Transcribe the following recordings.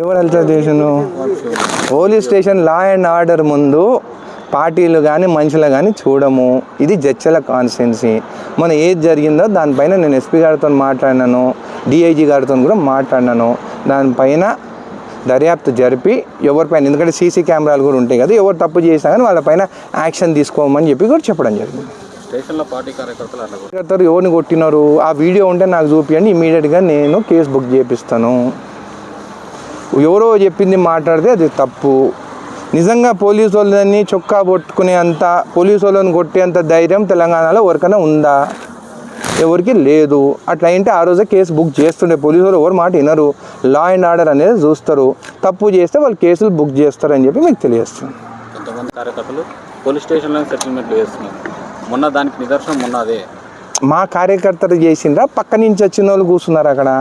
ఎవరు వెళ్తారు station? Police station law and order ముందు పార్టీలు కానీ మనుషులు కానీ చూడము. ఇది జడ్చల కాన్స్టిట్యున్సీ. మన ఏది జరిగిందో దానిపైన నేను ఎస్పీ గారితో మాట్లాడినాను, డిఐజీ గారితో కూడా మాట్లాడినాను. దానిపైన దర్యాప్తు జరిపి ఎవరిపైన, ఎందుకంటే సీసీ కెమెరాలు కూడా ఉంటాయి కదా, ఎవరు తప్పు చేసినా కానీ వాళ్ళపైన యాక్షన్ తీసుకోమని చెప్పి కూడా చెప్పడం జరిగింది. స్టేషన్లో పార్టీ కార్యకర్తలు ఎవరిని కొట్టినారు ఆ వీడియో ఉంటే నాకు చూపించండి, ఇమీడియట్గా నేను కేసు బుక్ చేపిస్తాను. ఎవరో చెప్పింది మాట్లాడితే అది తప్పు. నిజంగా పోలీసు వాళ్ళని చొక్కా పట్టుకునే అంత, పోలీసు వాళ్ళని కొట్టేంత ధైర్యం తెలంగాణలో ఎవరికైనా ఉందా? ఎవరికి లేదు. అట్లా అయితే ఆ రోజే కేసు బుక్ చేస్తుండే. పోలీసు వాళ్ళు ఎవరు మాట వినరు, లా అండ్ ఆర్డర్ అనేది చూస్తారు. తప్పు చేస్తే వాళ్ళు కేసులు బుక్ చేస్తారని చెప్పి మీకు తెలియజేస్తుంది. కొంతమంది కార్యకర్తలు పోలీస్ స్టేషన్లో సెటిల్మెంట్లు చేస్తున్నారు. మొన్న దానికి నిదర్శనం మొన్న అదే మా కార్యకర్తలు చేసిండ్రా, పక్క నుంచి వచ్చిన వాళ్ళు కూర్చున్నారు అక్కడ.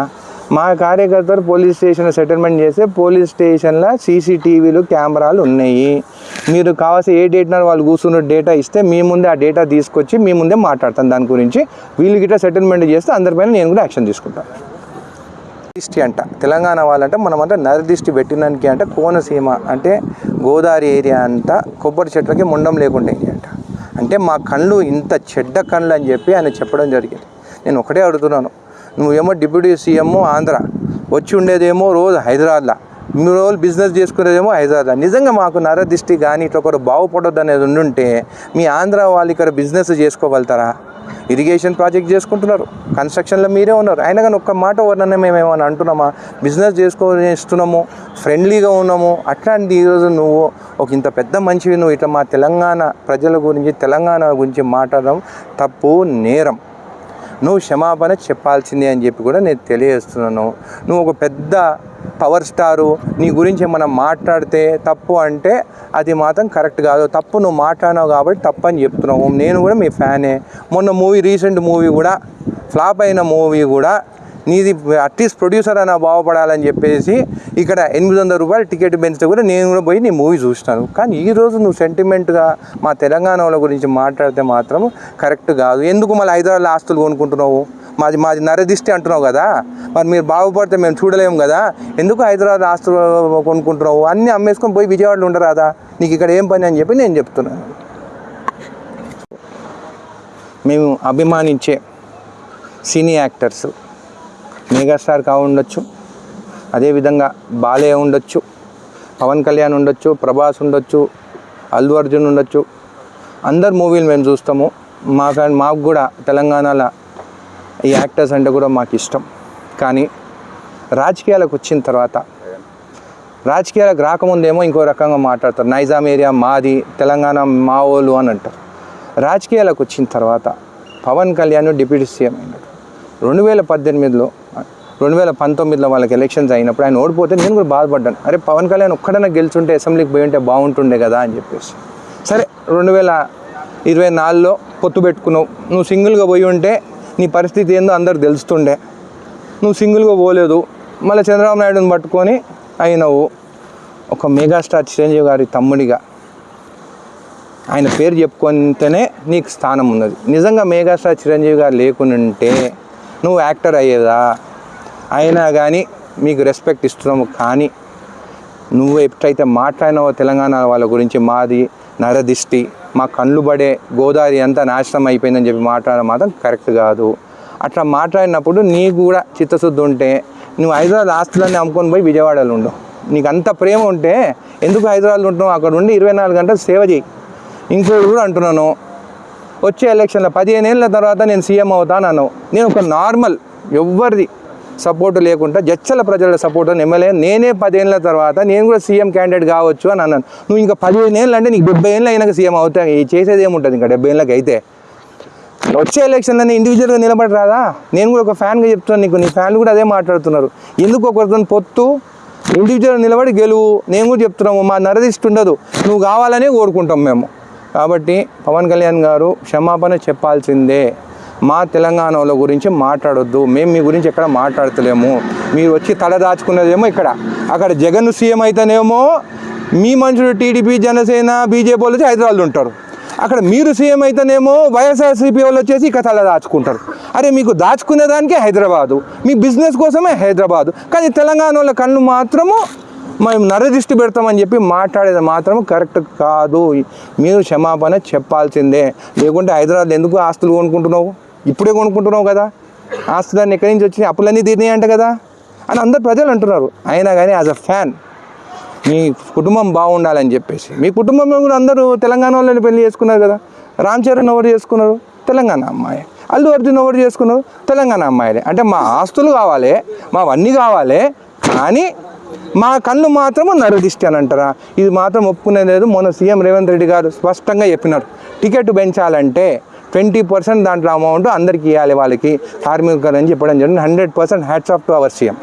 మా కార్యకర్తలు పోలీస్ స్టేషన్లో సెటిల్మెంట్ చేస్తే పోలీస్ స్టేషన్లో సీసీటీవీలు కెమెరాలు ఉన్నాయి. మీరు కావాల్సిన ఏ డేట్న వాళ్ళు కూర్చున్న డేటా ఇస్తే మీ ముందే ఆ డేటా తీసుకొచ్చి మీ ముందే మాట్లాడతాను దాని గురించి. వీళ్ళు గిట్లా సెటిల్మెంట్ చేస్తే అందరిపైన నేను కూడా యాక్షన్ తీసుకుంటాను. దిష్టి అంట తెలంగాణ వాళ్ళంటే మనమంతా నరదిష్టి పెట్టినానికి అంటే కోనసీమ అంటే గోదావరి ఏరియా అంతా కొబ్బరి చెట్లకి ముండం లేకుండా అంట. అంటే మా కళ్ళు ఇంత చెడ్డ కళ్ళు అని చెప్పి ఆయన చెప్పడం జరిగింది. నేను ఒకటే అడుగుతున్నాను, నువ్వేమో డిప్యూటీ సీఎం ఆంధ్ర, వచ్చి ఉండేదేమో రోజు హైదరాబాద్లో, మీ రోజులు బిజినెస్ చేసుకునేదేమో హైదరాబాద్లో. నిజంగా మాకు నరదిష్టి కానీ ఇట్లా ఒకరు బాగుపడొద్దు అనేది ఉండుంటే మీ ఆంధ్ర వాళ్ళు ఇక్కడ బిజినెస్ చేసుకోగలుగుతారా? ఇరిగేషన్ ప్రాజెక్ట్ చేసుకుంటున్నారు, కన్స్ట్రక్షన్లో మీరే ఉన్నారు. అయినా కానీ ఒక్క మాట వర్ణనే మేము ఏమైనా అంటున్నామా? బిజినెస్ చేసుకొనిస్తున్నాము, ఫ్రెండ్లీగా ఉన్నాము. అట్లాంటి ఈరోజు నువ్వు ఒక ఇంత పెద్ద మనిషివి, నువ్వు ఇట్లా మా తెలంగాణ ప్రజల గురించి తెలంగాణ గురించి మాట్లాడడం తప్పు, నేరం. నువ్వు క్షమాపణ చెప్పాల్సిందే అని చెప్పి కూడా నేను తెలియజేస్తున్నాను. నువ్వు ఒక పెద్ద పవర్ స్టారు, నీ గురించి మనం మాట్లాడితే తప్పు అంటే అది మాత్రం కరెక్ట్ కాదు. తప్పు నువ్వు మాట్లాడినావు కాబట్టి తప్పు అని చెప్తున్నావు. నేను కూడా మీ ఫ్యానే. మొన్న రీసెంట్ మూవీ కూడా ఫ్లాప్ అయిన మూవీ కూడా నీది అట్లీస్ట్ ప్రొడ్యూసర్ అయినా బాగుపడాలని చెప్పేసి ఇక్కడ 800 రూపాయలు టికెట్ పెంచితే కూడా నేను కూడా పోయి నీ మూవీ చూసినాను. కానీ ఈరోజు నువ్వు సెంటిమెంట్గా మా తెలంగాణ వాళ్ళ గురించి మాట్లాడితే మాత్రం కరెక్ట్ కాదు. ఎందుకు మళ్ళీ హైదరాబాద్లో ఆస్తులు కొనుక్కుంటున్నావు? మాది నరదిష్టి అంటున్నావు కదా, మరి మీరు బాగుపడితే మేము చూడలేము కదా, ఎందుకు హైదరాబాద్ ఆస్తులు కొనుక్కుంటున్నావు? అన్నీ అమ్మేసుకొని పోయి విజయవాడలో ఉండరాదా? నీకు ఇక్కడ ఏం పని అని చెప్పి నేను చెప్తున్నాను. మేము అభిమానించే సినీ యాక్టర్స్ మెగాస్టార్ ఉండొచ్చు, అదేవిధంగా బాలయ్య ఉండొచ్చు, పవన్ కళ్యాణ్ ఉండొచ్చు, ప్రభాస్ ఉండొచ్చు, అల్లు అర్జున్ ఉండొచ్చు, అందరు మూవీలు మేము చూస్తాము. మాకు కూడా తెలంగాణలో ఈ యాక్టర్స్ అంటే కూడా మాకు ఇష్టం. కానీ రాజకీయాలకు వచ్చిన తర్వాత, రాజకీయాలకు రాకముందేమో ఇంకో రకంగా మాట్లాడతారు. నైజాం ఏరియా మాది, తెలంగాణ మావోలు అని అంటారు. రాజకీయాలకు వచ్చిన తర్వాత పవన్ కళ్యాణ్ డిప్యూటీ సీఎం అయినాడు. 2018లో 2019లో వాళ్ళకి ఎలక్షన్స్ అయినప్పుడు ఆయన ఓడిపోతే నేను కూడా బాధపడ్డాను. అరే పవన్ కళ్యాణ్ ఒక్కడైనా గెలుచుంటే అసెంబ్లీకి పోయి ఉంటే బాగుంటుండే కదా అని చెప్పేసి. సరే 2024లో పొత్తు పెట్టుకున్నావు. నువ్వు సింగిల్గా పోయి ఉంటే నీ పరిస్థితి ఏందో అందరికి తెలుస్తుండే. నువ్వు సింగిల్గా పోలేదు, మళ్ళీ చంద్రబాబు నాయుడుని పట్టుకొని అయినవు. ఒక మెగాస్టార్ చిరంజీవి గారి తమ్ముడిగా ఆయన పేరు చెప్పుకుంటేనే నీకు స్థానం ఉన్నది. నిజంగా మెగాస్టార్ చిరంజీవి గారు లేకుంటే నువ్వు యాక్టర్ అయ్యేదా? అయినా కానీ మీకు రెస్పెక్ట్ ఇస్తున్నాము. కానీ నువ్వు ఎప్పుడైతే మాట్లాడినావో తెలంగాణ వాళ్ళ గురించి మాది నరదిష్టి, మా కళ్ళు పడే గోదావరి అంతా నాశనం అయిపోయిందని చెప్పి మాట్లాడడం మాత్రం కరెక్ట్ కాదు. అట్లా మాట్లాడినప్పుడు నీకు కూడా చిత్తశుద్ధి ఉంటే నువ్వు హైదరాబాద్ ఆస్తులన్నీ అమ్ముకొని పోయి విజయవాడలో ఉండవు. నీకు అంత ప్రేమ ఉంటే ఎందుకు హైదరాబాద్లో ఉంటున్నావు? అక్కడ ఉండి 24 గంటలు సేవ చేయి. ఇంకోటి కూడా అంటున్నాను, వచ్చే ఎలక్షన్లో 15 ఏళ్ళ తర్వాత నేను సీఎం అవుతాను అన్నావు. నేను ఒక నార్మల్ ఎవ్వరిది సపోర్టు లేకుండా జడ్చల ప్రజల సపోర్ట్ ఎమ్మెల్యే నేనే 10 ఏళ్ళ తర్వాత నేను కూడా సీఎం క్యాండిడేట్ కావచ్చు అని అన్నాను. నువ్వు ఇంకా 15 ఏళ్ళు అంటే నీకు 70 ఏళ్ళు అయినాక సీఎం అవుతాయి. చేసేది ఏముంటుంది ఇంకా 70 ఏళ్ళకి అయితే? వచ్చే ఎలక్షన్లో ఇండివిజువల్గా నిలబడి రాదా? నేను కూడా ఒక ఫ్యాన్గా చెప్తున్నాను నీకు, నీ ఫ్యాన్లు కూడా అదే మాట్లాడుతున్నారు. ఎందుకు ఒకరితో పొత్తు? ఇండివిజువల్ నిలబడి గెలువు. నేను కూడా చెప్తున్నాము, మా నరదిష్టి ఉండదు, నువ్వు కావాలనే కోరుకుంటాం మేము. కాబట్టి పవన్ కళ్యాణ్ గారు క్షమాపణ చెప్పాల్సిందే. మా తెలంగాణ వాళ్ళ గురించి మాట్లాడొద్దు. మేము మీ గురించి ఎక్కడ మాట్లాడతలేము. మీరు వచ్చి తల దాచుకున్నదేమో ఇక్కడ, అక్కడ జగన్ సీఎం అయితేనేమో మీ మనుషులు టీడీపీ జనసేన బీజేపీ వాళ్ళు వచ్చి హైదరాబాద్లో ఉంటారు. అక్కడ మీరు సీఎం అయితేనేమో వైఎస్ఆర్సీపీ వాళ్ళు వచ్చేసి ఇక తల దాచుకుంటారు. అరే మీకు దాచుకునే దానికే హైదరాబాదు, మీ బిజినెస్ కోసమే హైదరాబాదు. కానీ తెలంగాణ వాళ్ళ కళ్ళు మాత్రము మేము నరదిష్టి పెడతామని చెప్పి మాట్లాడేది మాత్రం కరెక్ట్ కాదు. మీరు క్షమాపణ చెప్పాల్సిందే. లేకుంటే హైదరాబాద్ ఎందుకు ఆస్తులు కొనుక్కుంటున్నావు? ఇప్పుడే కొనుక్కుంటున్నావు కదా, ఆస్తులన్నీ ఎక్కడి నుంచి వచ్చినాయి, అప్పులన్నీ తీరినాయి అంట కదా అని అందరు ప్రజలు అంటున్నారు. అయినా కానీ యాజ్ అ ఫ్యాన్ మీ కుటుంబం బాగుండాలని చెప్పేసి, మీ కుటుంబంలో కూడా అందరూ తెలంగాణ వాళ్ళని పెళ్లి చేసుకున్నారు కదా. రామ్ చరణ్ ఎవరు చేసుకున్నారు? తెలంగాణ అమ్మాయి. అల్లు అర్జున్ ఎవరు చేసుకున్నారు? తెలంగాణ అమ్మాయిలే. అంటే మా ఆస్తులు కావాలి, మావన్నీ కావాలి, కానీ మా కళ్ళు మాత్రం నరదిష్టి అని అంటారా? ఇది మాత్రం ఒప్పుకునేది లేదు. మొన్న సీఎం రేవంత్ రెడ్డి గారు స్పష్టంగా చెప్పినారు, టికెట్ పెంచాలంటే 20% దాంట్లో అమౌంట్ అందరికీ ఇవ్వాలి, వాళ్ళకి కార్మికులు అని చెప్పడం జరిగింది. 100% hats off to our CM.